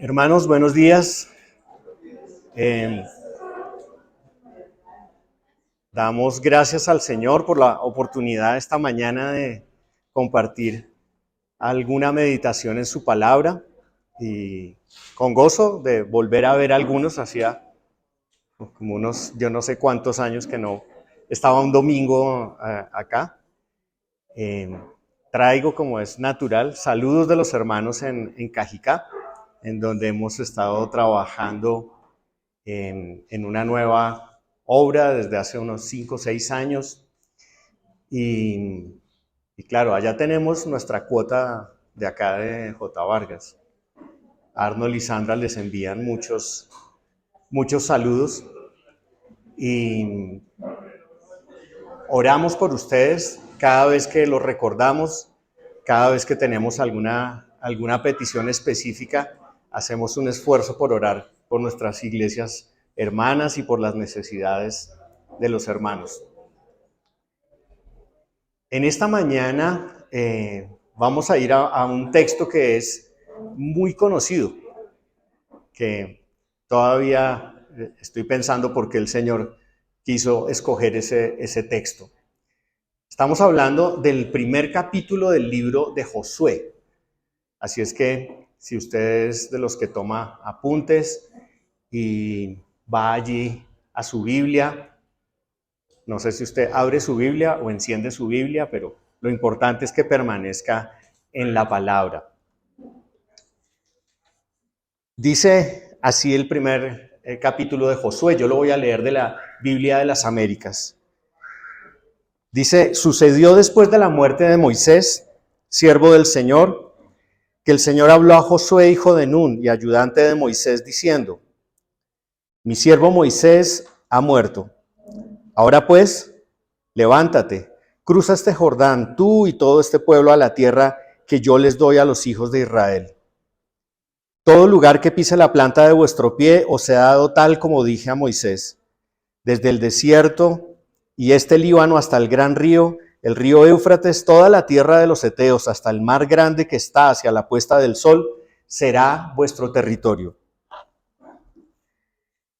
Hermanos, buenos días. Eh, Damos gracias al Señor por la oportunidad esta mañana de compartir alguna meditación en su palabra y con gozo de volver a ver algunos. Hacía como unos, yo no sé cuántos años que no estaba un domingo acá. Eh, Traigo, como es natural, saludos de los hermanos en Cajicá, en donde hemos estado trabajando en una nueva obra desde hace unos 5 o 6 años. Y, y claro, allá tenemos nuestra cuota de acá de J. Vargas. Arnold y Sandra les envían muchos saludos y oramos por ustedes cada vez que los recordamos, cada vez que tenemos alguna petición específica, hacemos un esfuerzo por orar por nuestras iglesias hermanas y por las necesidades de los hermanos. En esta mañana vamos a ir a un texto que es muy conocido, que todavía estoy pensando por qué el Señor quiso escoger ese texto. Estamos hablando del primer capítulo del libro de Josué. Así es que si usted es de los que toma apuntes y va allí a su Biblia, no sé si usted abre su Biblia o enciende su Biblia, pero lo importante es que permanezca en la palabra. Dice así el primer capítulo de Josué. Yo lo voy a leer de la Biblia de las Américas. Dice: sucedió después de la muerte de Moisés, siervo del Señor, que el Señor habló a Josué, hijo de Nun, y ayudante de Moisés, diciendo: mi siervo Moisés ha muerto. Ahora pues, levántate, cruza este Jordán, tú y todo este pueblo, a la tierra que yo les doy a los hijos de Israel. Todo lugar que pise la planta de vuestro pie os he dado, tal como dije a Moisés, desde el desierto y este Líbano hasta el gran río, el río Éufrates, toda la tierra de los heteos, hasta el mar grande que está hacia la puesta del sol, será vuestro territorio.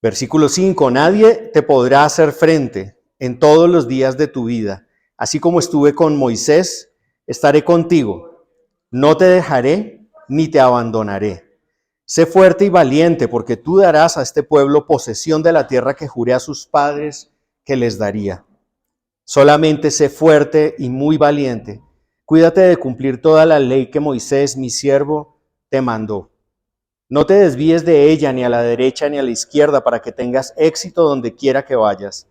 Versículo 5, nadie te podrá hacer frente en todos los días de tu vida. Así como estuve con Moisés, estaré contigo. No te dejaré ni te abandonaré. Sé fuerte y valiente, porque tú darás a este pueblo posesión de la tierra que juré a sus padres que les daría. Solamente sé fuerte y muy valiente. Cuídate de cumplir toda la ley que Moisés, mi siervo, te mandó. No te desvíes de ella ni a la derecha ni a la izquierda, para que tengas éxito donde quiera que vayas.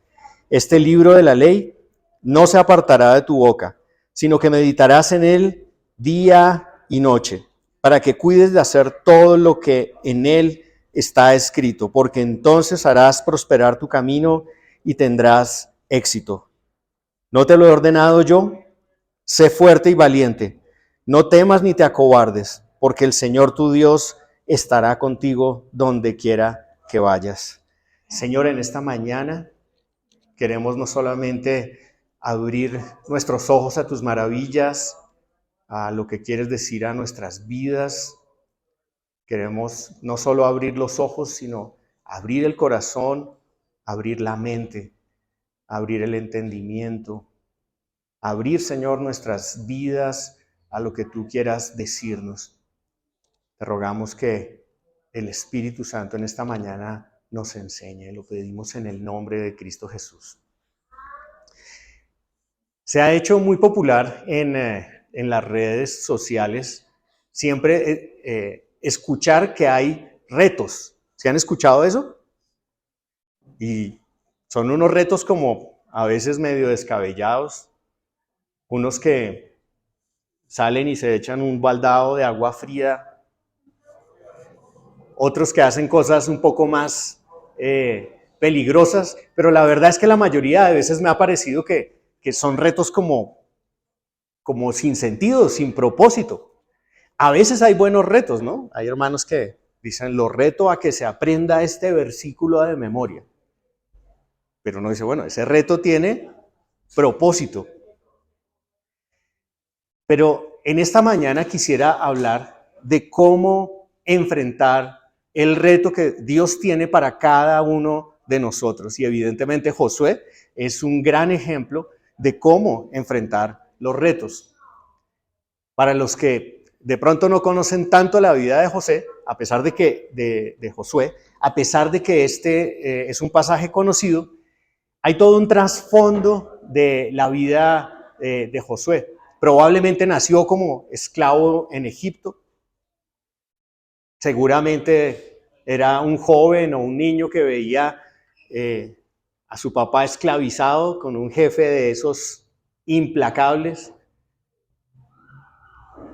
Este libro de la ley no se apartará de tu boca, sino que meditarás en él día y noche, para que cuides de hacer todo lo que en él está escrito, porque entonces harás prosperar tu camino y tendrás éxito. ¿No te lo he ordenado yo? Sé fuerte y valiente. No temas ni te acobardes, porque el Señor tu Dios estará contigo donde quiera que vayas. Señor, en esta mañana queremos no solamente abrir nuestros ojos a tus maravillas, a lo que quieres decir a nuestras vidas. Queremos no solo abrir los ojos, sino abrir el corazón, abrir la mente, abrir el entendimiento, abrir, Señor, nuestras vidas a lo que tú quieras decirnos. Te rogamos que el Espíritu Santo en esta mañana nos enseñe. Lo pedimos en el nombre de Cristo Jesús. Se ha hecho muy popular en las redes sociales siempre escuchar que hay retos. ¿Se han escuchado eso? Y son unos retos como a veces medio descabellados, unos que salen y se echan un baldado de agua fría, otros que hacen cosas un poco más peligrosas, pero la verdad es que la mayoría de veces me ha parecido que son retos como sin sentido, sin propósito. A veces hay buenos retos, ¿no? Hay hermanos que dicen: lo reto a que se aprenda este versículo de memoria. Pero uno dice, bueno, ese reto tiene propósito. Pero en esta mañana quisiera hablar de cómo enfrentar el reto que Dios tiene para cada uno de nosotros. Y evidentemente Josué es un gran ejemplo de cómo enfrentar los retos. Para los que de pronto no conocen tanto la vida de José, a pesar de que de Josué, a pesar de que este es un pasaje conocido, hay todo un trasfondo de la vida de Josué. Probablemente nació como esclavo en Egipto. Seguramente era un joven o un niño que veía a su papá esclavizado con un jefe de esos implacables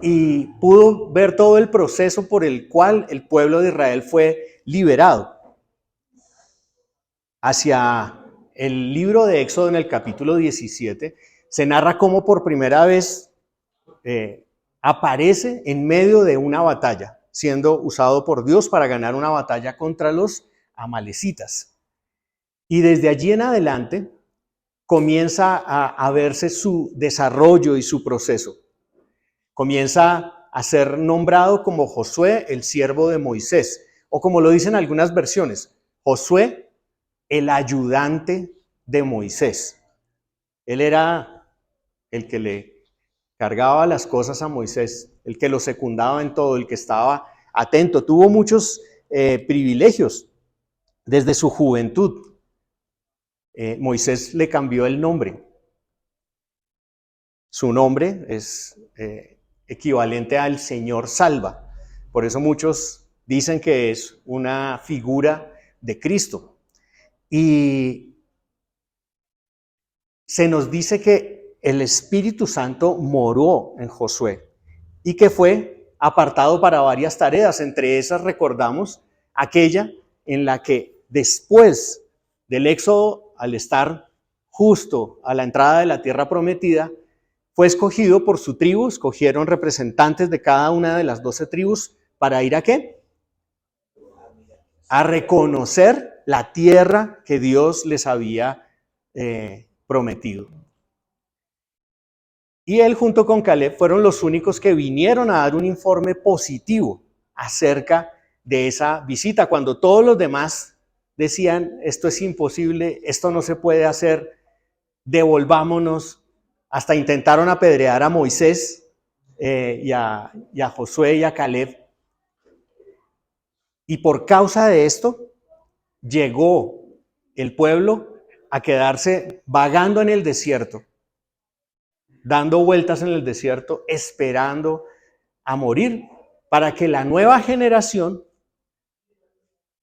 y pudo ver todo el proceso por el cual el pueblo de Israel fue liberado. Hacia el libro de Éxodo, en el capítulo 17, se narra cómo por primera vez aparece en medio de una batalla, siendo usado por Dios para ganar una batalla contra los amalecitas. Y desde allí en adelante comienza a verse su desarrollo y su proceso. Comienza a ser nombrado como Josué, el siervo de Moisés, o como lo dicen algunas versiones, Josué, el ayudante de Moisés. Él era el que le cargaba las cosas a Moisés, el que lo secundaba en todo, el que estaba atento. Tuvo muchos privilegios desde su juventud. Moisés le cambió el nombre. Su nombre es equivalente al Señor salva. Por eso muchos dicen que es una figura de Cristo. Y se nos dice que el Espíritu Santo moró en Josué y que fue apartado para varias tareas. Entre esas recordamos aquella en la que después del éxodo, al estar justo a la entrada de la tierra prometida, fue escogido por su tribu, escogieron representantes de cada una de las 12 tribus para ir ¿a qué? A reconocer la tierra que Dios les había prometido. Y él junto con Caleb fueron los únicos que vinieron a dar un informe positivo acerca de esa visita, cuando todos los demás decían, esto es imposible, esto no se puede hacer, devolvámonos. Hasta intentaron apedrear a Moisés y a Josué y a Caleb. Y por causa de esto, llegó el pueblo a quedarse vagando en el desierto, dando vueltas en el desierto, esperando a morir, para que la nueva generación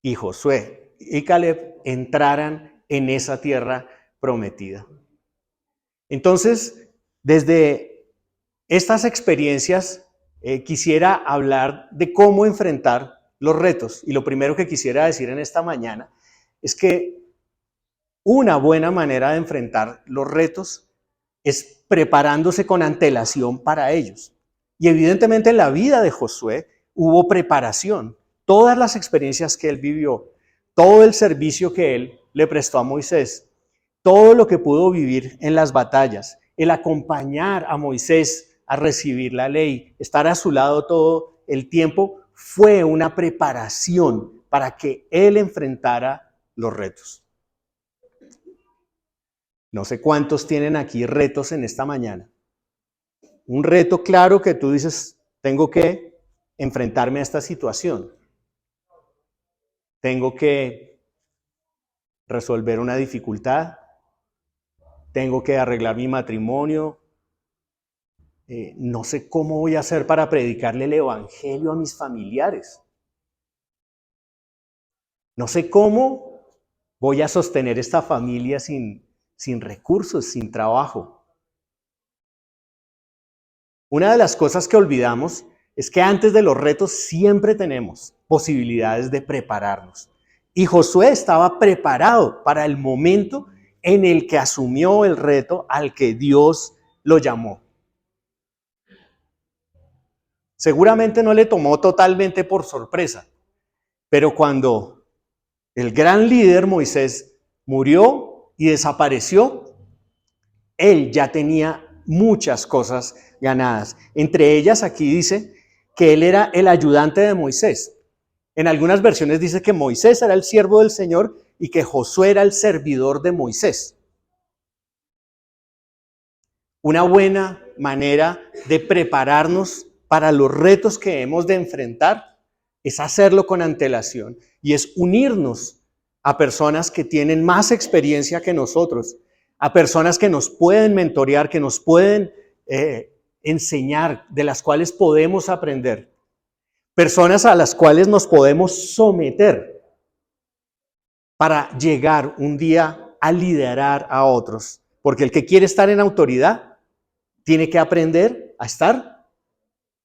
y Josué y Caleb entraran en esa tierra prometida. Entonces, desde estas experiencias quisiera hablar de cómo enfrentar los retos. Y lo primero que quisiera decir en esta mañana es que una buena manera de enfrentar los retos es preparándose con antelación para ellos. Y evidentemente en la vida de Josué hubo preparación. Todas las experiencias que él vivió, todo el servicio que él le prestó a Moisés, todo lo que pudo vivir en las batallas, el acompañar a Moisés a recibir la ley, estar a su lado todo el tiempo, fue una preparación para que él enfrentara los retos. No sé cuántos tienen aquí retos en esta mañana. Un reto claro que tú dices, tengo que enfrentarme a esta situación. Tengo que resolver una dificultad. Tengo que arreglar mi matrimonio. No sé cómo voy a hacer para predicarle el evangelio a mis familiares. No sé cómo voy a sostener esta familia sin recursos, sin trabajo. Una de las cosas que olvidamos es que antes de los retos siempre tenemos posibilidades de prepararnos. Y Josué estaba preparado para el momento en el que asumió el reto al que Dios lo llamó. Seguramente no le tomó totalmente por sorpresa, pero cuando el gran líder Moisés murió y desapareció, él ya tenía muchas cosas ganadas. Entre ellas aquí dice que él era el ayudante de Moisés. En algunas versiones dice que Moisés era el siervo del Señor y que Josué era el servidor de Moisés. Una buena manera de prepararnos para los retos que hemos de enfrentar es hacerlo con antelación y es unirnos a personas que tienen más experiencia que nosotros, a personas que nos pueden mentorear, que nos pueden enseñar, de las cuales podemos aprender, personas a las cuales nos podemos someter para llegar un día a liderar a otros, porque el que quiere estar en autoridad tiene que aprender a estar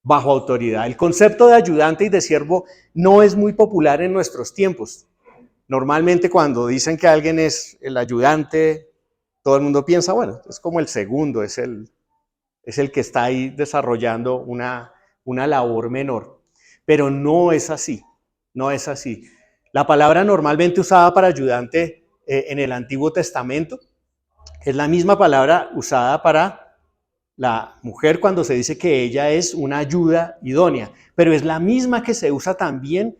bajo autoridad. El concepto de ayudante y de siervo no es muy popular en nuestros tiempos. Normalmente cuando dicen que alguien es el ayudante, todo el mundo piensa, bueno, es como el segundo, es el que está ahí desarrollando una labor menor. Pero no es así, no es así. La palabra normalmente usada para ayudante en el Antiguo Testamento es la misma palabra usada para la mujer cuando se dice que ella es una ayuda idónea, pero es la misma que se usa también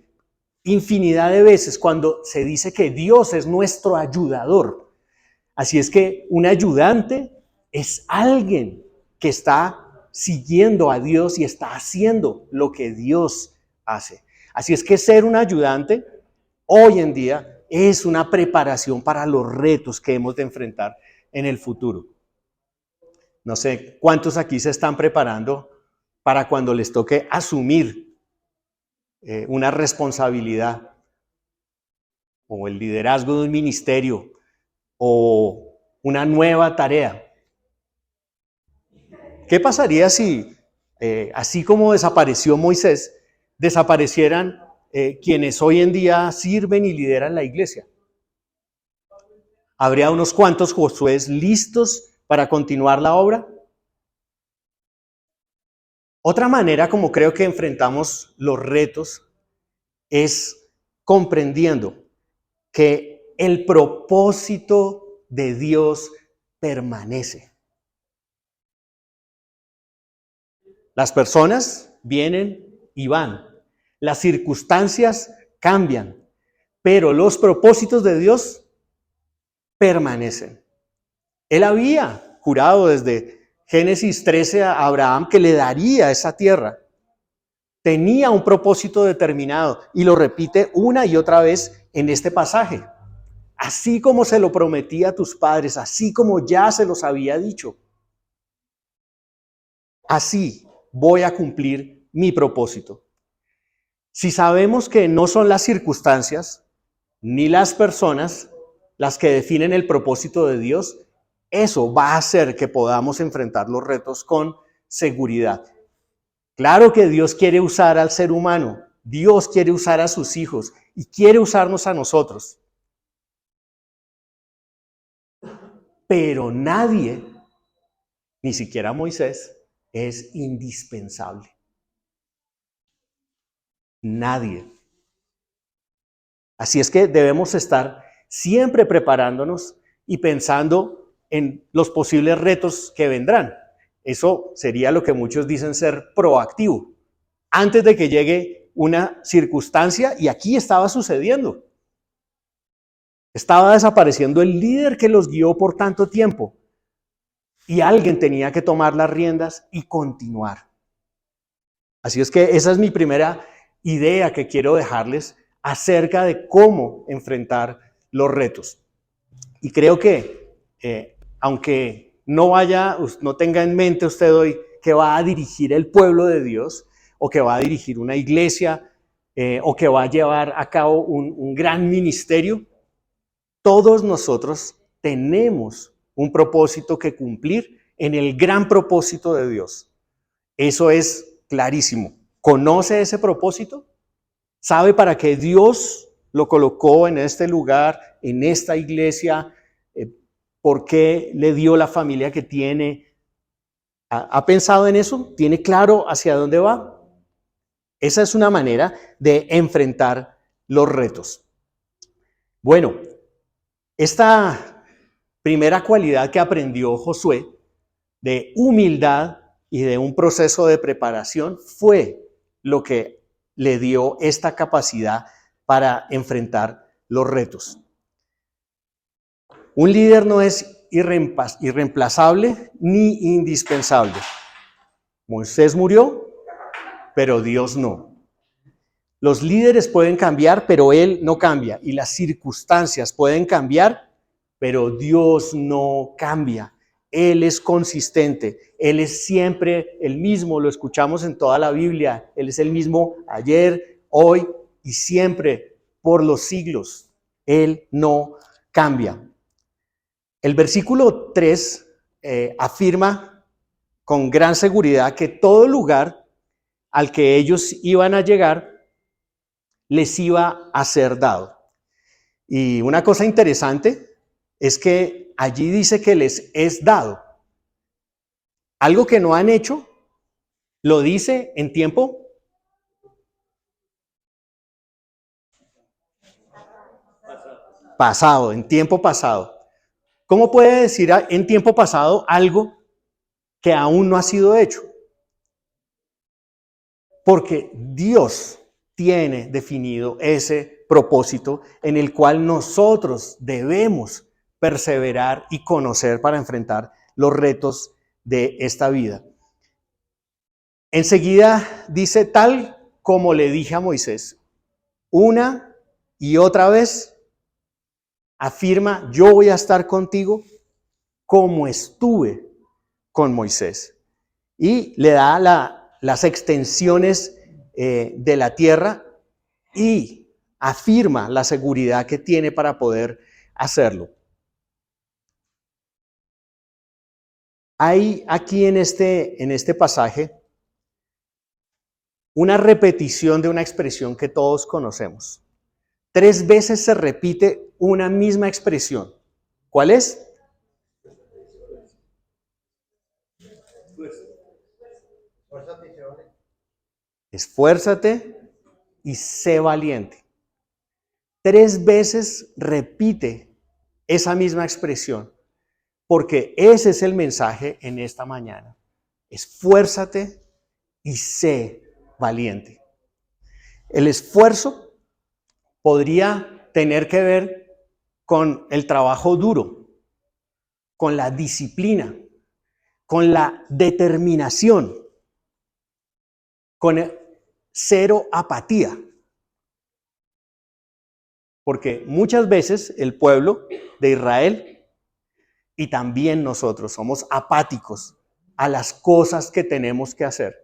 infinidad de veces cuando se dice que Dios es nuestro ayudador. Así es que un ayudante es alguien que está siguiendo a Dios y está haciendo lo que Dios hace. Así es que ser un ayudante hoy en día es una preparación para los retos que hemos de enfrentar en el futuro. No sé cuántos aquí se están preparando para cuando les toque asumir una responsabilidad o el liderazgo de un ministerio o una nueva tarea. ¿Qué pasaría si, así como desapareció Moisés, desaparecieran quienes hoy en día sirven y lideran la iglesia? ¿Habría unos cuantos Josués listos para continuar la obra? Otra manera como creo que enfrentamos los retos es comprendiendo que el propósito de Dios permanece. Las personas vienen y van, las circunstancias cambian, pero los propósitos de Dios permanecen. Él había jurado desde Génesis 13 a Abraham que le daría esa tierra. Tenía un propósito determinado y lo repite una y otra vez en este pasaje. Así como se lo prometí a tus padres, así como ya se los había dicho. Así voy a cumplir mi propósito. Si sabemos que no son las circunstancias ni las personas las que definen el propósito de Dios, eso va a hacer que podamos enfrentar los retos con seguridad. Claro que Dios quiere usar al ser humano, Dios quiere usar a sus hijos y quiere usarnos a nosotros. Pero nadie, ni siquiera Moisés, es indispensable. Nadie. Así es que debemos estar siempre preparándonos y pensando en los posibles retos que vendrán. Eso sería lo que muchos dicen ser proactivo. Antes de que llegue una circunstancia, y aquí estaba sucediendo. Estaba desapareciendo el líder que los guió por tanto tiempo. Y alguien tenía que tomar las riendas y continuar. Así es que esa es mi primera idea que quiero dejarles acerca de cómo enfrentar los retos. Y creo que, aunque no tenga en mente usted hoy que va a dirigir el pueblo de Dios, o que va a dirigir una iglesia, o que va a llevar a cabo un gran ministerio, todos nosotros tenemos un propósito que cumplir en el gran propósito de Dios. Eso es clarísimo. ¿Conoce ese propósito? ¿Sabe para qué Dios lo colocó en este lugar, en esta iglesia? ¿Por qué le dio la familia que tiene? ¿Ha pensado en eso? ¿Tiene claro hacia dónde va? Esa es una manera de enfrentar los retos. Bueno, esta primera cualidad que aprendió Josué de humildad y de un proceso de preparación fue lo que le dio esta capacidad para enfrentar los retos. Un líder no es irreemplazable ni indispensable. Moisés murió, pero Dios no. Los líderes pueden cambiar, pero Él no cambia. Y las circunstancias pueden cambiar, pero Dios no cambia. Él es consistente. Él es siempre el mismo. Lo escuchamos en toda la Biblia. Él es el mismo ayer, hoy y siempre, por los siglos. Él no cambia. El versículo 3 afirma con gran seguridad que todo lugar al que ellos iban a llegar les iba a ser dado. Y una cosa interesante es que allí dice que les es dado. Algo que no han hecho, lo dice en tiempo pasado, en tiempo pasado. ¿Cómo puede decir en tiempo pasado algo que aún no ha sido hecho? Porque Dios tiene definido ese propósito en el cual nosotros debemos perseverar y conocer para enfrentar los retos de esta vida. Enseguida dice, tal como le dije a Moisés, una y otra vez afirma, yo voy a estar contigo como estuve con Moisés. Y le da las extensiones de la tierra y afirma la seguridad que tiene para poder hacerlo. Hay aquí en este pasaje una repetición de una expresión que todos conocemos. 3 veces se repite una misma expresión. ¿Cuál es? Esfuérzate y sé valiente. 3 veces repite esa misma expresión, porque ese es el mensaje en esta mañana. Esfuérzate y sé valiente. El esfuerzo podría tener que ver con el trabajo duro, con la disciplina, con la determinación, con el cero apatía. Porque muchas veces el pueblo de Israel y también nosotros somos apáticos a las cosas que tenemos que hacer.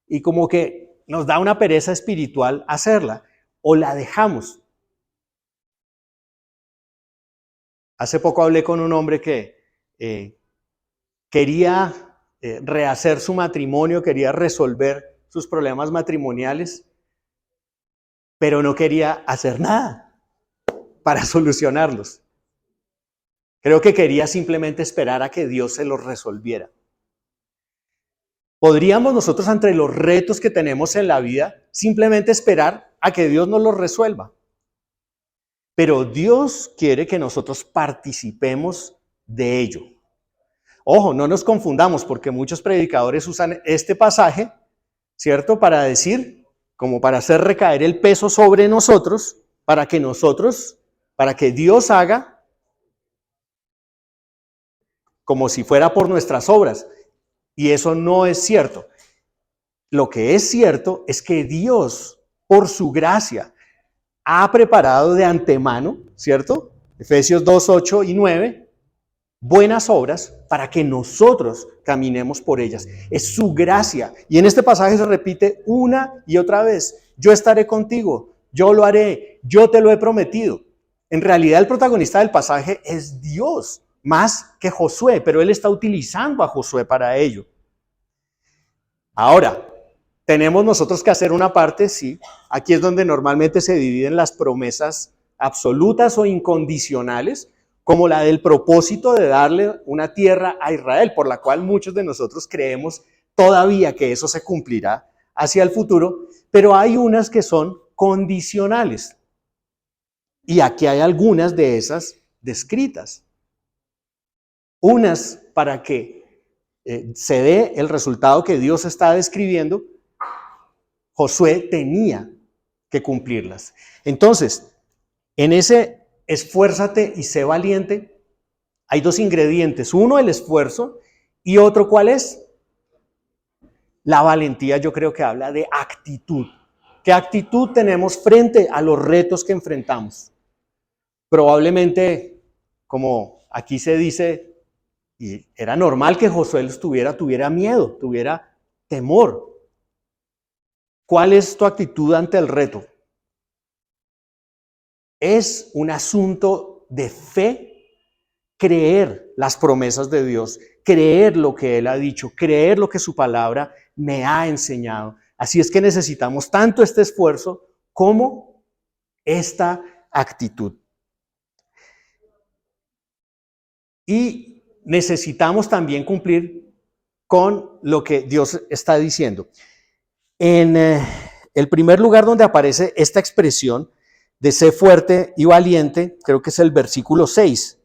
Y como que nos da una pereza espiritual hacerla o la dejamos. Hace poco hablé con un hombre que quería rehacer su matrimonio, quería resolver sus problemas matrimoniales, pero no quería hacer nada para solucionarlos. Creo que quería simplemente esperar a que Dios se los resolviera. ¿Podríamos nosotros, ante los retos que tenemos en la vida, simplemente esperar a que Dios nos los resuelva? Pero Dios quiere que nosotros participemos de ello. Ojo, no nos confundamos, porque muchos predicadores usan este pasaje, ¿cierto?, para decir, como para hacer recaer el peso sobre nosotros, para que Dios haga como si fuera por nuestras obras. Y eso no es cierto. Lo que es cierto es que Dios, por su gracia, ha preparado de antemano, ¿cierto? Efesios 2, 8 y 9, buenas obras para que nosotros caminemos por ellas. Es su gracia. Y en este pasaje se repite una y otra vez. Yo estaré contigo, yo lo haré, yo te lo he prometido. En realidad el protagonista del pasaje es Dios, más que Josué, pero él está utilizando a Josué para ello. Ahora, tenemos nosotros que hacer una parte, sí. Aquí es donde normalmente se dividen las promesas absolutas o incondicionales, como la del propósito de darle una tierra a Israel, por la cual muchos de nosotros creemos todavía que eso se cumplirá hacia el futuro, pero hay unas que son condicionales. Y aquí hay algunas de esas descritas. Unas para que se dé el resultado que Dios está describiendo, Josué tenía que cumplirlas. Entonces, en ese esfuérzate y sé valiente, hay dos ingredientes. Uno, el esfuerzo, y otro, ¿cuál es? La valentía. Yo creo que habla de actitud. ¿Qué actitud tenemos frente a los retos que enfrentamos? Probablemente, como aquí se dice, y era normal que Josué tuviera miedo, tuviera temor. ¿Cuál es tu actitud ante el reto? Es un asunto de fe, creer las promesas de Dios, creer lo que Él ha dicho, creer lo que su palabra me ha enseñado. Así es que necesitamos tanto este esfuerzo como esta actitud. Y necesitamos también cumplir con lo que Dios está diciendo. En el primer lugar donde aparece esta expresión de sé fuerte y valiente, creo que es el versículo 6.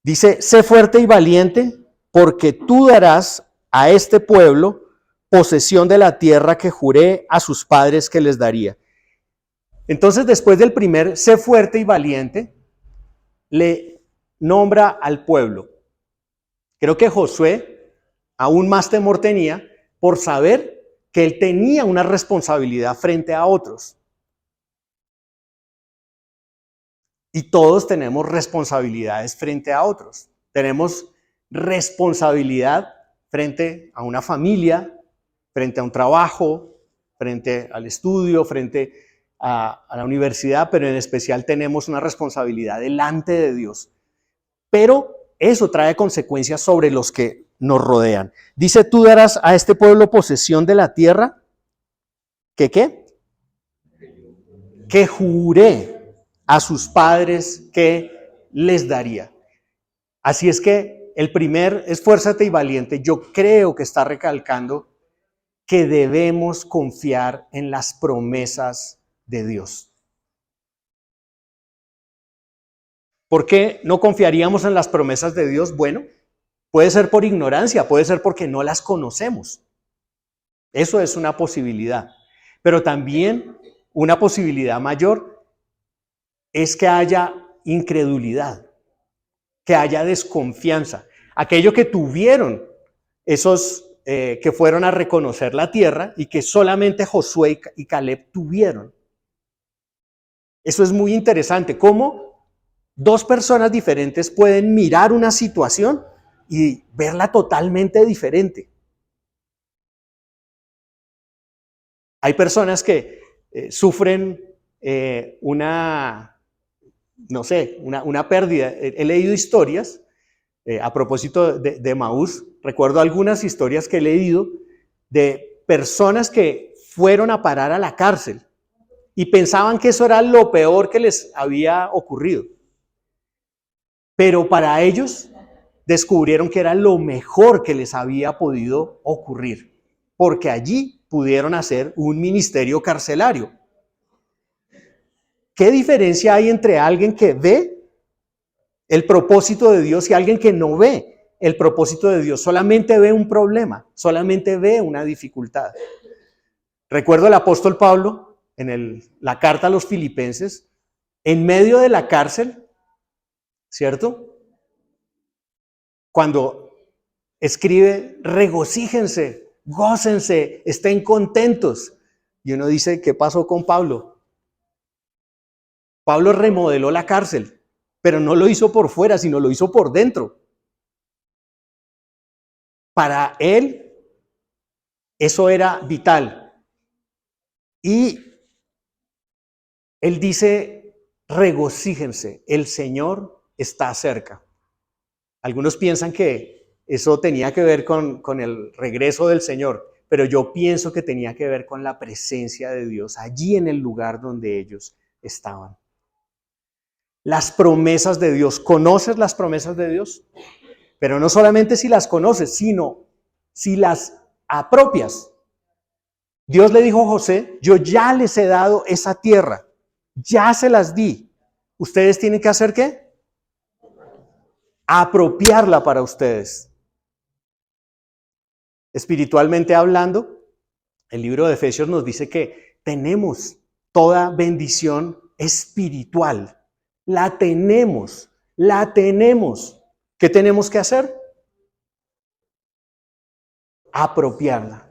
Dice, sé fuerte y valiente, porque tú darás a este pueblo posesión de la tierra que juré a sus padres que les daría. Entonces, después del primer sé fuerte y valiente, le nombra al pueblo. Creo que Josué aún más temor tenía por saber que él tenía una responsabilidad frente a otros. Y todos tenemos responsabilidades frente a otros. Tenemos responsabilidad frente a una familia, frente a un trabajo, frente al estudio, frente a la universidad, pero en especial tenemos una responsabilidad delante de Dios. Pero eso trae consecuencias sobre los que nos rodean. Dice, tú darás a este pueblo posesión de la tierra. ¿Qué qué? Que juré a sus padres que les daría. Así es que el primer, esfuérzate y valiente, yo creo que está recalcando que debemos confiar en las promesas de Dios. ¿Por qué no confiaríamos en las promesas de Dios? Bueno, puede ser por ignorancia, puede ser porque no las conocemos. Eso es una posibilidad. Pero también una posibilidad mayor es que haya incredulidad, que haya desconfianza. Aquello que tuvieron esos que fueron a reconocer la tierra y que solamente Josué y Caleb tuvieron. Eso es muy interesante, cómo dos personas diferentes pueden mirar una situación y verla totalmente diferente. Hay personas que sufren una pérdida. He leído historias, a propósito de Emaús, recuerdo algunas historias que he leído de personas que fueron a parar a la cárcel y pensaban que eso era lo peor que les había ocurrido. Pero para ellos descubrieron que era lo mejor que les había podido ocurrir, porque allí pudieron hacer un ministerio carcelario. ¿Qué diferencia hay entre alguien que ve el propósito de Dios y alguien que no ve el propósito de Dios? Solamente ve un problema, solamente ve una dificultad. Recuerdo al apóstol Pablo en la carta a los Filipenses, en medio de la cárcel, ¿cierto? Cuando escribe, regocíjense, gócense, estén contentos. Y uno dice, ¿qué pasó con Pablo? Pablo remodeló la cárcel, pero no lo hizo por fuera, sino lo hizo por dentro. Para él, eso era vital. Y él dice, regocíjense, el Señor está cerca. Algunos piensan que eso tenía que ver con el regreso del Señor, pero yo pienso que tenía que ver con la presencia de Dios allí en el lugar donde ellos estaban. Las promesas de Dios. ¿Conoces las promesas de Dios? Pero no solamente si las conoces, sino si las apropias. Dios le dijo a José, yo ya les he dado esa tierra, ya se las di. ¿Ustedes tienen que hacer qué? Apropiarla para ustedes. Espiritualmente hablando, El libro de Efesios nos dice que tenemos toda bendición espiritual. La tenemos, la tenemos. ¿Qué tenemos que hacer? Apropiarla,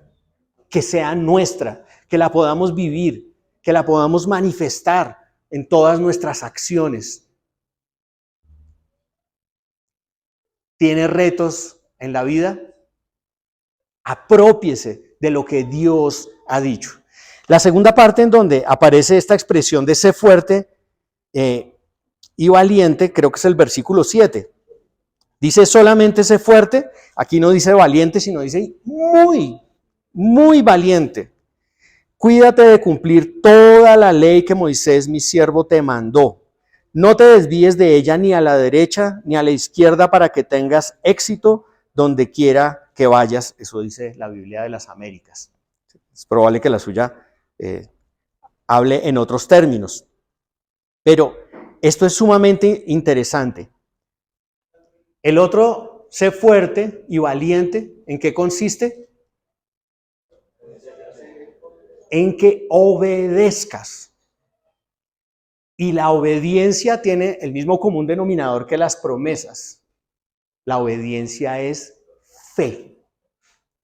que sea nuestra, que la podamos vivir, que la podamos manifestar en todas nuestras acciones. ¿Tiene retos en la vida? Aprópiese de lo que Dios ha dicho. La segunda parte en donde aparece esta expresión de sé fuerte y valiente, creo que es el versículo 7. Dice solamente sé fuerte, aquí no dice valiente, sino dice muy, muy valiente. Cuídate de cumplir toda la ley que Moisés, mi siervo, te mandó. No te desvíes de ella ni a la derecha ni a la izquierda para que tengas éxito donde quiera que vayas. Eso dice la Biblia de las Américas. Es probable que la suya hable en otros términos. Pero esto es sumamente interesante. El otro, sé fuerte y valiente, ¿en qué consiste? En que obedezcas. Y la obediencia tiene el mismo común denominador que las promesas. La obediencia es fe.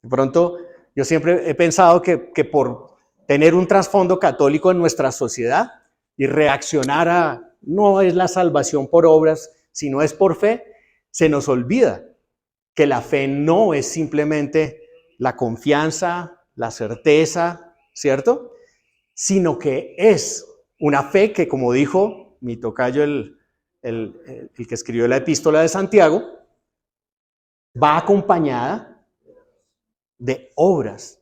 De pronto, yo siempre he pensado que por tener un trasfondo católico en nuestra sociedad y reaccionar a no es la salvación por obras, sino es por fe, se nos olvida que la fe no es simplemente la confianza, la certeza, ¿cierto? Sino que es una fe que, como dijo mi tocayo, el que escribió la epístola de Santiago, va acompañada de obras.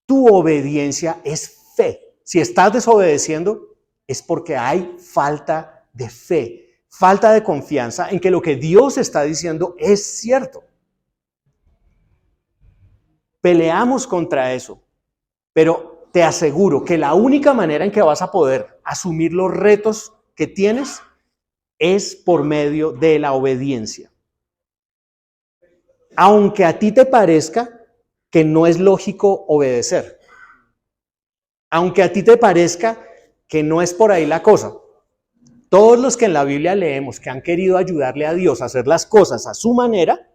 Tu obediencia es fe. Si estás desobedeciendo, es porque hay falta de fe, falta de confianza en que lo que Dios está diciendo es cierto. Peleamos contra eso, pero te aseguro que la única manera en que vas a poder asumir los retos que tienes es por medio de la obediencia. Aunque a ti te parezca que no es lógico obedecer, aunque a ti te parezca que no es por ahí la cosa, todos los que en la Biblia leemos que han querido ayudarle a Dios a hacer las cosas a su manera,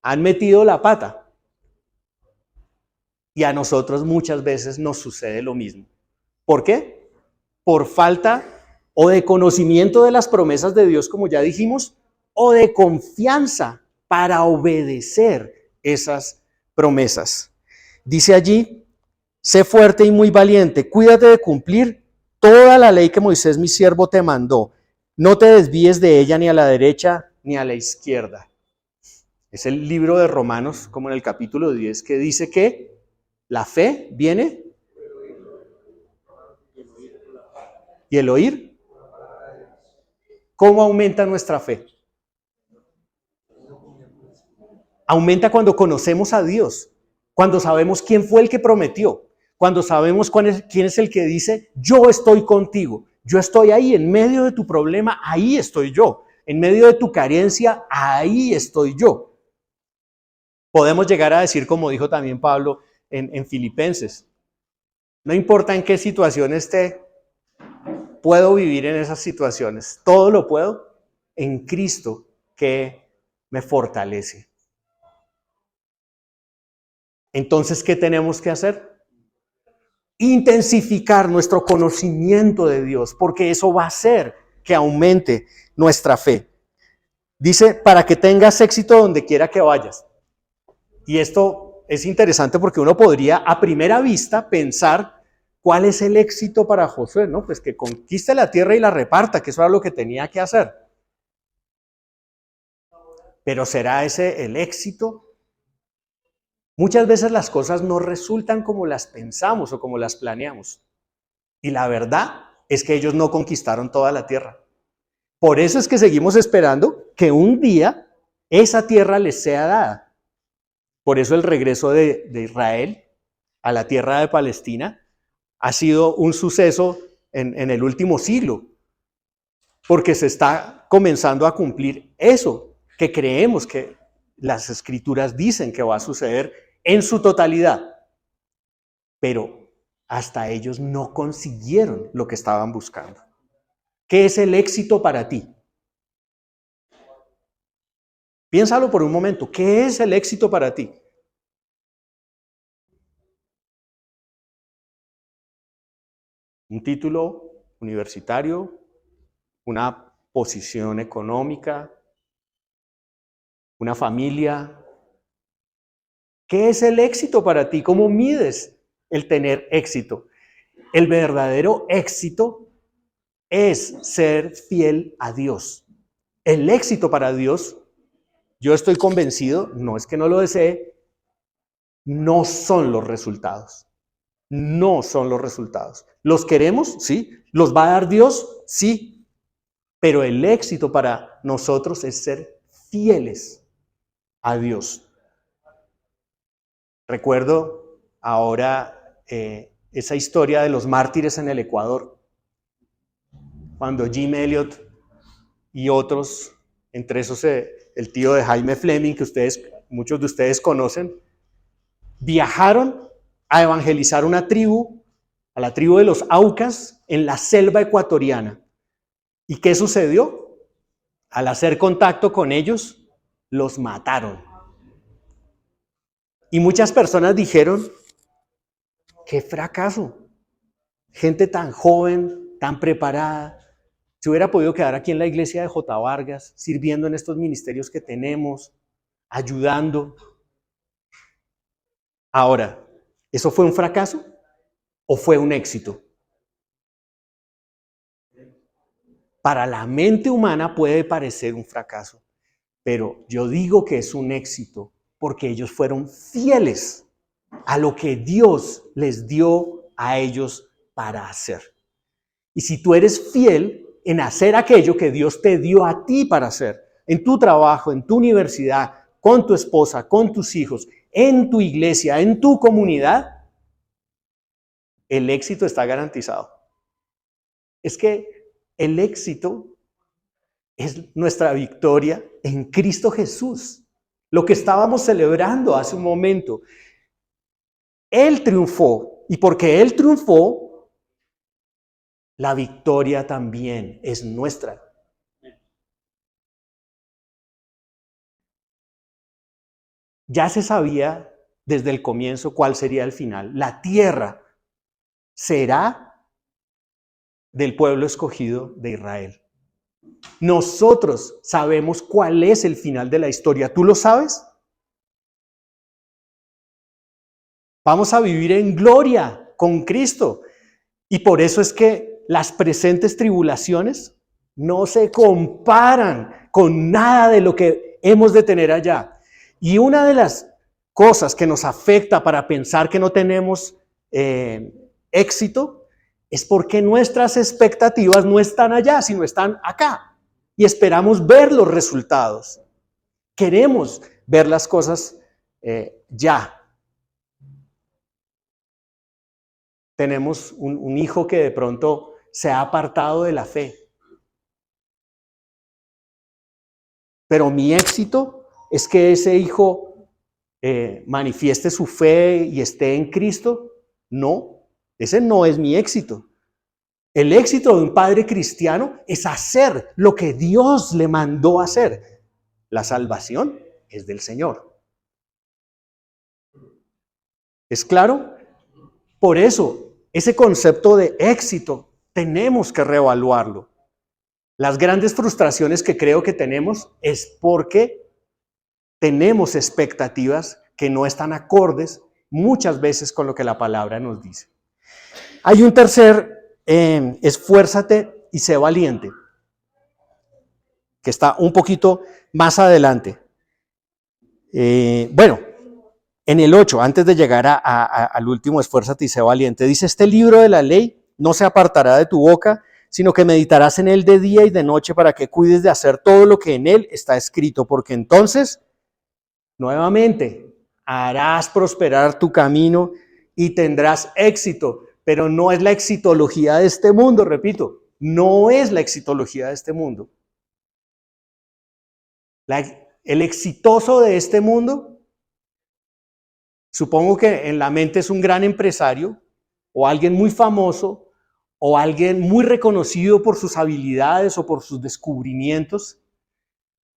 han metido la pata. Y a nosotros muchas veces nos sucede lo mismo. ¿Por qué? Por falta o de conocimiento de las promesas de Dios, como ya dijimos, o de confianza para obedecer esas promesas. Dice allí, sé fuerte y muy valiente, cuídate de cumplir toda la ley que Moisés, mi siervo, te mandó. No te desvíes de ella ni a la derecha ni a la izquierda. Es el libro de Romanos, como en el capítulo 10, que dice que la fe viene y el oír. ¿Cómo aumenta nuestra fe? Aumenta cuando conocemos a Dios, cuando sabemos quién fue el que prometió, cuando sabemos quién es el que dice, yo estoy contigo, yo estoy ahí en medio de tu problema, ahí estoy yo, en medio de tu carencia, ahí estoy yo. Podemos llegar a decir, como dijo también Pablo en Filipenses, no importa en qué situación esté, puedo vivir en esas situaciones, todo lo puedo en Cristo que me fortalece. Entonces, ¿qué tenemos que hacer? Intensificar nuestro conocimiento de Dios, porque eso va a hacer que aumente nuestra fe. Dice, para que tengas éxito donde quiera que vayas. Y esto es interesante porque uno podría a primera vista pensar cuál es el éxito para Josué, ¿no? Pues que conquiste la tierra y la reparta, que eso era lo que tenía que hacer. Pero ¿será ese el éxito? Muchas veces las cosas no resultan como las pensamos o como las planeamos. Y la verdad es que ellos no conquistaron toda la tierra. Por eso es que seguimos esperando que un día esa tierra les sea dada. Por eso el regreso de Israel a la tierra de Palestina ha sido un suceso en el último siglo. Porque se está comenzando a cumplir eso que creemos que las escrituras dicen que va a suceder en su totalidad. Pero hasta ellos no consiguieron lo que estaban buscando. ¿Qué es el éxito para ti? Piénsalo por un momento. ¿Qué es el éxito para ti? ¿Un título universitario? ¿Una posición económica? ¿Una familia? ¿Qué es el éxito para ti? ¿Cómo mides el tener éxito? El verdadero éxito es ser fiel a Dios. El éxito para Dios, yo estoy convencido, no es que no lo desee, no son los resultados. No son los resultados. ¿Los queremos? Sí. ¿Los va a dar Dios? Sí. Pero el éxito para nosotros es ser fieles a Dios. Recuerdo ahora esa historia de los mártires en el Ecuador, cuando Jim Elliot y otros, entre esos el tío de Jaime Fleming, que muchos de ustedes conocen, viajaron a evangelizar una tribu, a la tribu de los Aucas, en la selva ecuatoriana. ¿Y qué sucedió? Al hacer contacto con ellos, los mataron. Y muchas personas dijeron, ¡qué fracaso! Gente tan joven, tan preparada, se hubiera podido quedar aquí en la iglesia de J. Vargas, sirviendo en estos ministerios que tenemos, ayudando. Ahora, ¿eso fue un fracaso o fue un éxito? Para la mente humana puede parecer un fracaso, pero yo digo que es un éxito porque ellos fueron fieles a lo que Dios les dio a ellos para hacer. Y si tú eres fiel en hacer aquello que Dios te dio a ti para hacer, en tu trabajo, en tu universidad, con tu esposa, con tus hijos, en tu iglesia, en tu comunidad, el éxito está garantizado. Es que el éxito es nuestra victoria en Cristo Jesús. Lo que estábamos celebrando hace un momento. Él triunfó, y porque Él triunfó, la victoria también es nuestra. Ya se sabía desde el comienzo cuál sería el final. La tierra será del pueblo escogido de Israel. Nosotros sabemos cuál es el final de la historia. ¿Tú lo sabes? Vamos a vivir en gloria con Cristo. Y por eso es que las presentes tribulaciones no se comparan con nada de lo que hemos de tener allá. Y una de las cosas que nos afecta para pensar que no tenemos éxito es porque nuestras expectativas no están allá, sino están acá. Y esperamos ver los resultados. Queremos ver las cosas ya. Tenemos un hijo que de pronto se ha apartado de la fe. Pero mi éxito es que ese hijo manifieste su fe y esté en Cristo. No, ese no es mi éxito. El éxito de un padre cristiano es hacer lo que Dios le mandó hacer. La salvación es del Señor. ¿Es claro? Por eso, ese concepto de éxito tenemos que reevaluarlo. Las grandes frustraciones que creo que tenemos es porque tenemos expectativas que no están acordes muchas veces con lo que la palabra nos dice. Hay un tercer, esfuérzate y sé valiente, que está un poquito más adelante. Bueno, en el 8, antes de llegar al último, esfuérzate y sé valiente, dice, este libro de la ley no se apartará de tu boca, sino que meditarás en él de día y de noche para que cuides de hacer todo lo que en él está escrito, porque entonces, nuevamente, harás prosperar tu camino y tendrás éxito, pero no es la exitología de este mundo, repito, no es la exitología de este mundo. El exitoso de este mundo Supongo que en la mente es un gran empresario o alguien muy famoso o alguien muy reconocido por sus habilidades o por sus descubrimientos,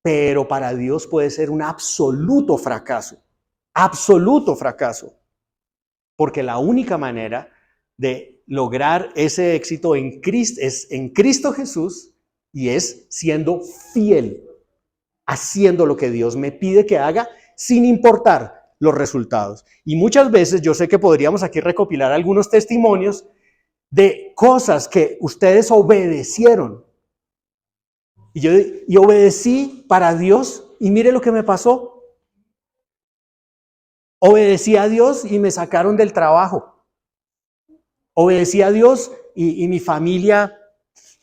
pero para Dios puede ser un absoluto fracaso, porque la única manera de lograr ese éxito en Cristo es en Cristo Jesús y es siendo fiel, haciendo lo que Dios me pide que haga sin importar los resultados. Y muchas veces yo sé que podríamos aquí recopilar algunos testimonios de cosas que ustedes obedecieron. Y obedecí para Dios y mire lo que me pasó. Obedecí a Dios y me sacaron del trabajo. Obedecí a Dios y mi familia,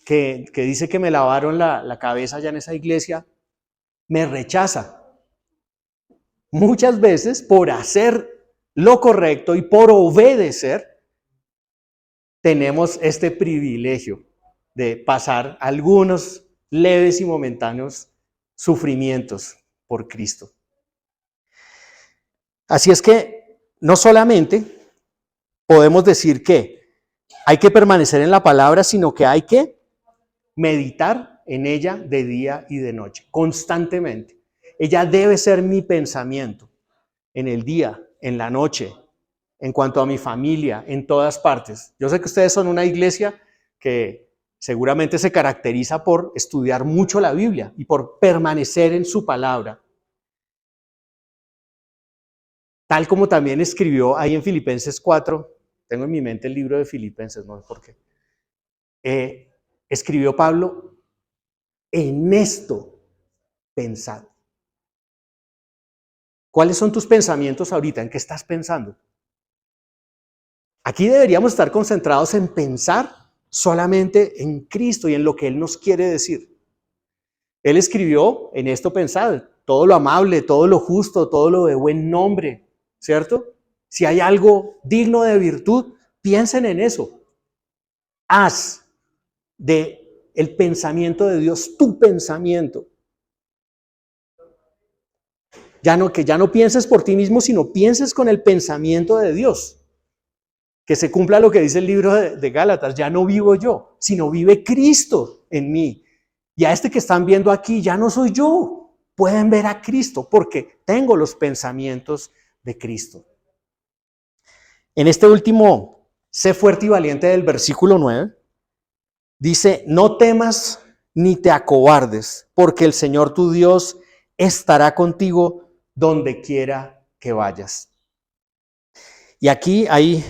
que dice que me lavaron la cabeza allá en esa iglesia, me rechaza. Muchas veces por hacer lo correcto y por obedecer, tenemos este privilegio de pasar algunos leves y momentáneos sufrimientos por Cristo. Así es que no solamente podemos decir que hay que permanecer en la palabra, sino que hay que meditar en ella de día y de noche, constantemente. Ella debe ser mi pensamiento en el día, en la noche, en cuanto a mi familia, en todas partes. Yo sé que ustedes son una iglesia que seguramente se caracteriza por estudiar mucho la Biblia y por permanecer en su palabra. Tal como también escribió ahí en Filipenses 4, tengo en mi mente el libro de Filipenses, no sé por qué, escribió Pablo, en esto pensad. ¿Cuáles son tus pensamientos ahorita? ¿En qué estás pensando? Aquí deberíamos estar concentrados en pensar solamente en Cristo y en lo que Él nos quiere decir. Él escribió, en esto pensad, todo lo amable, todo lo justo, todo lo de buen nombre, ¿cierto? Si hay algo digno de virtud, piensen en eso. Haz de el pensamiento de Dios tu pensamiento. Que ya no pienses por ti mismo, sino pienses con el pensamiento de Dios. Que se cumpla lo que dice el libro de Gálatas, ya no vivo yo, sino vive Cristo en mí. Y a este que están viendo aquí, ya no soy yo. Pueden ver a Cristo porque tengo los pensamientos de Cristo. En este último, sé fuerte y valiente del versículo 9, dice, no temas ni te acobardes, porque el Señor tu Dios estará contigo donde quiera que vayas. Y aquí hay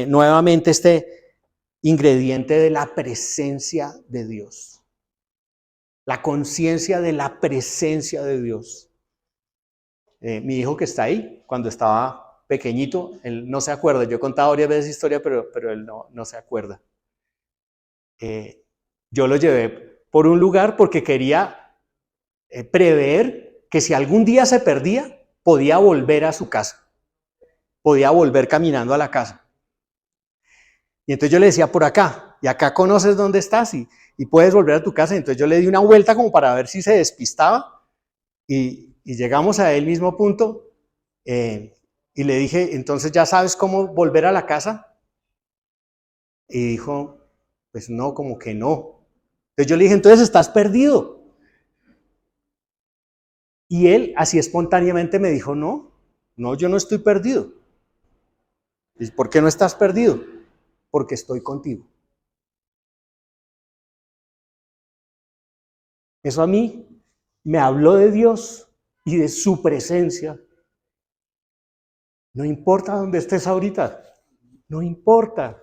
nuevamente este ingrediente de la presencia de Dios. La conciencia de la presencia de Dios. Mi hijo que está ahí, cuando estaba pequeñito, él no se acuerda. Yo he contado varias veces historia, pero él no se acuerda. Yo lo llevé por un lugar porque quería prever que si algún día se perdía, podía volver a su casa. Podía volver caminando a la casa. Y entonces yo le decía, por acá, y acá conoces dónde estás y puedes volver a tu casa. Y entonces yo le di una vuelta como para ver si se despistaba y llegamos a el mismo punto y le dije, entonces ya sabes cómo volver a la casa. Y dijo, pues no, como que no. Entonces yo le dije, entonces estás perdido. Y él así espontáneamente me dijo, no, yo no estoy perdido. ¿Y por qué no estás perdido? Porque estoy contigo. Eso a mí me habló de Dios y de su presencia. No importa dónde estés ahorita, no importa.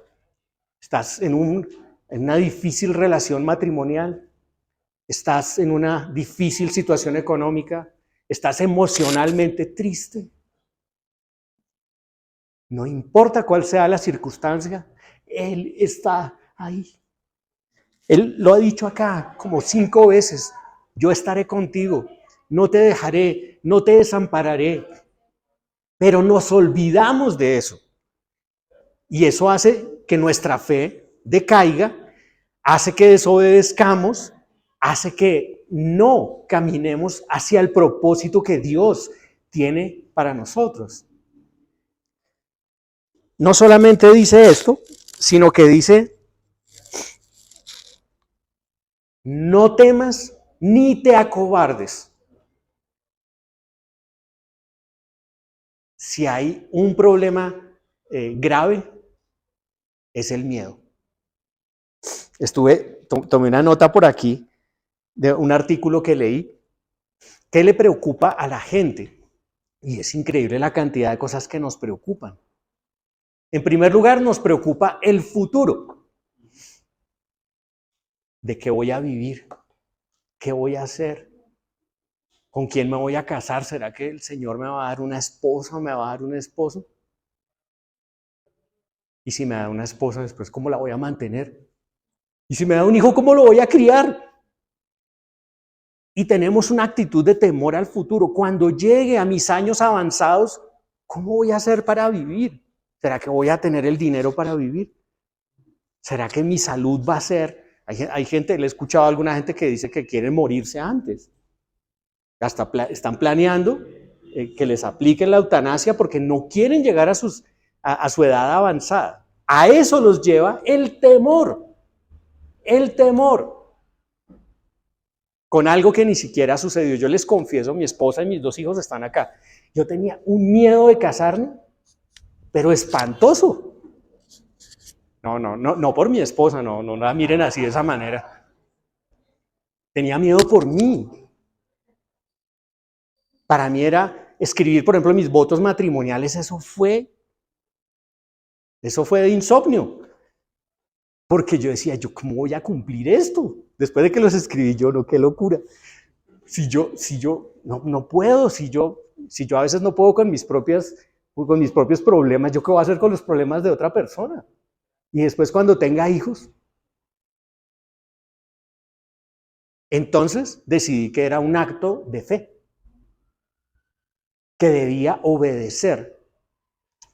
Estás en una difícil relación matrimonial, estás en una difícil situación económica, estás emocionalmente triste. No importa cuál sea la circunstancia, Él está ahí. Él lo ha dicho acá como 5 veces, yo estaré contigo, no te dejaré, no te desampararé. Pero nos olvidamos de eso. Y eso hace que nuestra fe decaiga, hace que desobedezcamos, hace que no caminemos hacia el propósito que Dios tiene para nosotros. no solamente dice esto, sino que dice, no temas ni te acobardes. Si hay un problema grave, es el miedo. Tomé una nota por aquí de un artículo que leí. ¿Qué le preocupa a la gente? Y es increíble la cantidad de cosas que nos preocupan. En primer lugar, nos preocupa el futuro. ¿De qué voy a vivir? ¿Qué voy a hacer? ¿Con quién me voy a casar? ¿Será que el Señor me va a dar una esposa o me va a dar un esposo? Y si me da una esposa, después, ¿cómo la voy a mantener? Y si me da un hijo, ¿cómo lo voy a criar? Y tenemos una actitud de temor al futuro. Cuando llegue a mis años avanzados, ¿cómo voy a hacer para vivir? ¿Será que voy a tener el dinero para vivir? ¿Será que mi salud va a ser? Hay gente, le he escuchado a alguna gente que dice que quieren morirse antes. Hasta están planeando que les apliquen la eutanasia porque no quieren llegar a su edad avanzada. A eso los lleva el temor. El temor. Con algo que ni siquiera sucedió. Yo les confieso, mi esposa y mis 2 hijos están acá. Yo tenía un miedo de casarme, pero espantoso. No por mi esposa, no la miren así de esa manera. Tenía miedo por mí. Para mí era escribir, por ejemplo, mis votos matrimoniales, eso fue de insomnio. Porque yo decía, ¿yo cómo voy a cumplir esto? Después de que los escribí yo, no, qué locura. Si yo no puedo, si yo a veces no puedo con mis propios problemas, ¿yo qué voy a hacer con los problemas de otra persona? Y después cuando tenga hijos. Entonces decidí que era un acto de fe, que debía obedecer.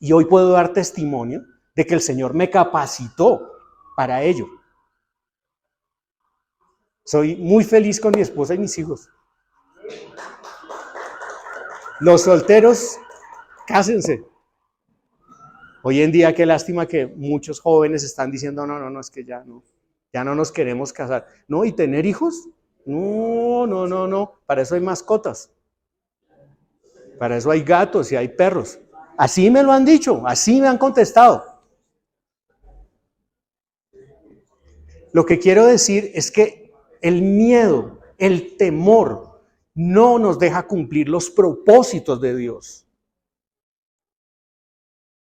Y hoy puedo dar testimonio de que el Señor me capacitó para ello. Soy muy feliz con mi esposa y mis hijos. Los solteros, cásense. Hoy en día, qué lástima que muchos jóvenes están diciendo, no, es que ya no nos queremos casar. No, ¿y tener hijos? No, para eso hay mascotas. Para eso hay gatos y hay perros. Así me lo han dicho, así me han contestado. Lo que quiero decir es que el miedo, el temor, no nos deja cumplir los propósitos de Dios.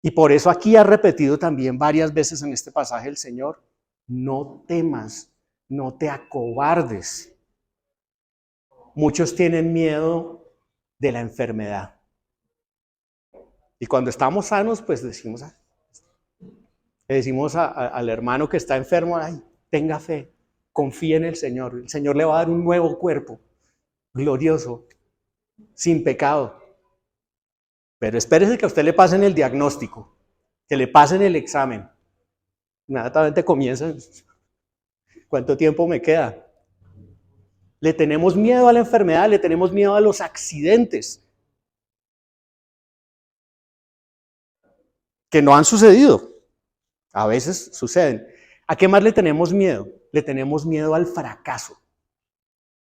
Y por eso aquí ha repetido también varias veces en este pasaje el Señor, no temas, no te acobardes. Muchos tienen miedo de la enfermedad. Y cuando estamos sanos, pues le decimos al hermano que está enfermo, ay, tenga fe, confía en el Señor le va a dar un nuevo cuerpo, glorioso, sin pecado. Pero espérese que a usted le pasen el diagnóstico, que le pasen el examen. Inmediatamente comienza, ¿cuánto tiempo me queda? Le tenemos miedo a la enfermedad, le tenemos miedo a los accidentes que no han sucedido. A veces suceden. ¿A qué más le tenemos miedo? Le tenemos miedo al fracaso.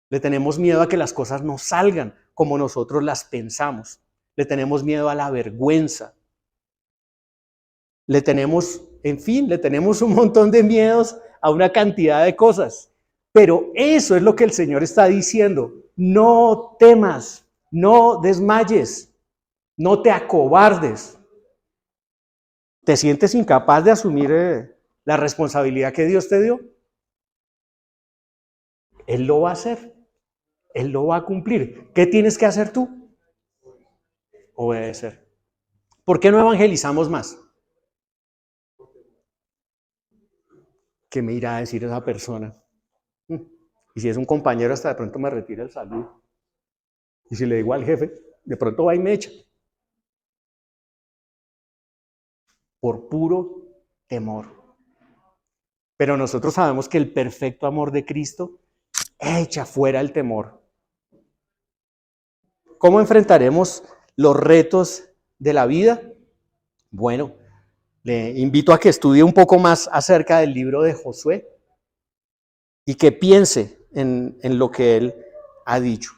Le tenemos miedo a que las cosas no salgan como nosotros las pensamos. Le tenemos miedo a la vergüenza. Le tenemos un montón de miedos a una cantidad de cosas. Pero eso es lo que el Señor está diciendo. No temas, no desmayes, no te acobardes. ¿Te sientes incapaz de asumir la responsabilidad que Dios te dio? Él lo va a hacer. Él lo va a cumplir. ¿Qué tienes que hacer tú? Obedecer. ¿Por qué no evangelizamos más? ¿Qué me irá a decir esa persona? Y si es un compañero, hasta de pronto me retira el saludo. Y si le digo al jefe, de pronto va y me echa. Por puro temor. Pero nosotros sabemos que el perfecto amor de Cristo echa fuera el temor. ¿Cómo enfrentaremos los retos de la vida? Bueno, Le invito a que estudie un poco más acerca del libro de Josué y que piense en lo que él ha dicho.